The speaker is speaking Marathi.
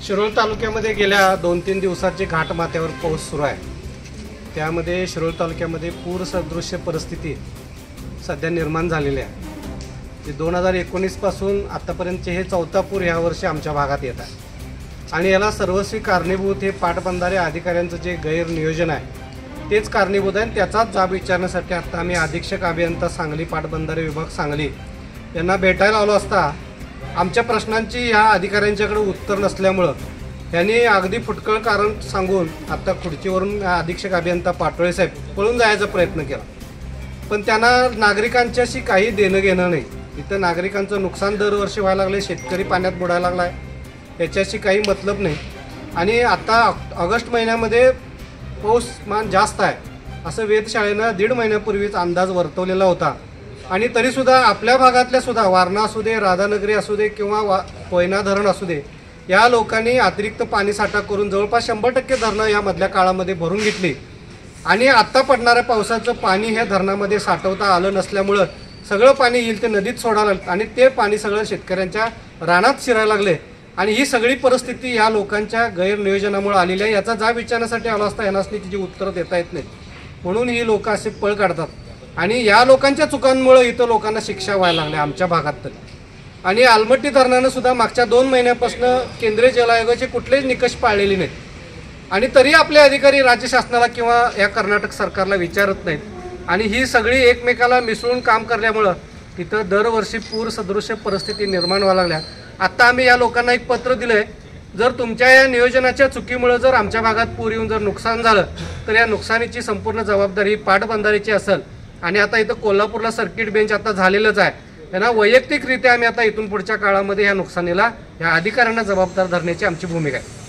शिरोळ तालुक्यामध्ये गेल्या 2-3 दिवसाचे घाटमाथ्यावर पाऊस सुरू आहे। त्यामध्ये शिरोळ तालुक्यामध्ये पूर सदृश्य परिस्थिती सध्या निर्माण झालेली आहे। 2019 पासून आतापर्यंतचे हे चौथा पूर या वर्षी आमच्या भागात येत आहे आणि याला सर्वस्वी कारणीभूत हे पाटबंधारे अधिकाऱ्यांचं जे गैरनियोजन आहे तेच कारणीभूत आहे। त्याचाच जाब विचारण्यासाठी आता आम्ही अधीक्षक अभियंता सांगली पाटबंधारे विभाग सांगली यांना भेटायला आलो असता आमच्या प्रश्नांची ह्या अधिकाऱ्यांच्याकडे उत्तर नसल्यामुळे यांनी अगदी फुटकळ कारण सांगून आता खुर्चीवरून अधीक्षक अभियंता पाटोळे साहेब पळून जायचा प्रयत्न केला, पण त्यांना नागरिकांच्याशी काही देणं घेणं नाही। इथं नागरिकांचं नुकसान दरवर्षी व्हायला लागले, शेतकरी पाण्यात बुडायला लागलाय, याच्याशी काही मतलब नाही। आणि आता ऑगस्ट महिन्यामध्ये पाऊसमान जास्त आहे असं वेधशाळेनं 1.5 महिन्यापूर्वीच अंदाज वर्तवलेला होता आणि तरीसुद्धा आपल्या भागातल्या सुद्धा वारणा असू दे, राधानगरी असू दे किंवा कोयना धरण असू दे, या लोकांनी अतिरिक्त पाणीसाठा करून जवळपास 100% धरणं या मधल्या काळामध्ये भरून घेतली आणि आता पडणाऱ्या पावसाचं पाणी ह्या धरणामध्ये साठवता आलं नसल्यामुळं सगळं पाणी येईल ते नदीत सोडायला आणि ते पाणी सगळं शेतकऱ्यांच्या रानात शिरायला लागले आणि ही सगळी परिस्थिती या लोकांच्या गैरनियोजनामुळे आलेली आहे। याचा जाब विचारण्यासाठी आला असता यांना तिची उत्तरं देता येत नाहीत, म्हणून ही लोक असे पळ काढतात आणि या लोकांच्या चुकांमुळे इथं लोकांना शिक्षा व्हायला लागल्या आमच्या भागात तरी। आणि आलमट्टी धरणानं सुद्धा मागच्या 2 महिन्यापासून केंद्रीय जल आयोगाचे कुठलेच निकष पाळलेले नाहीत आणि तरी आपले अधिकारी राज्य शासनाला किंवा या कर्नाटक सरकारला विचारत नाहीत आणि ही सगळी एकमेकाला मिसळून काम करल्यामुळं तिथं दरवर्षी पूर सदृश्य परिस्थिती निर्माण व्हायला लागल्या। आता आम्ही या लोकांना एक पत्र दिलंय, जर तुमच्या या नियोजनाच्या चुकीमुळे जर आमच्या भागात पूर येऊन जर नुकसान झालं तर या नुकसानीची संपूर्ण जबाबदारी पाटबंधारेची असेल आणि आता इथं कोल्हापूरला सर्किट बेंच आता झालेलंच आहे, त्यांना वैयक्तिकरित्या आम्ही आता इथून पुढच्या काळामध्ये या नुकसानीला या अधिकाऱ्यांना जबाबदार धरण्याची आमची भूमिका आहे।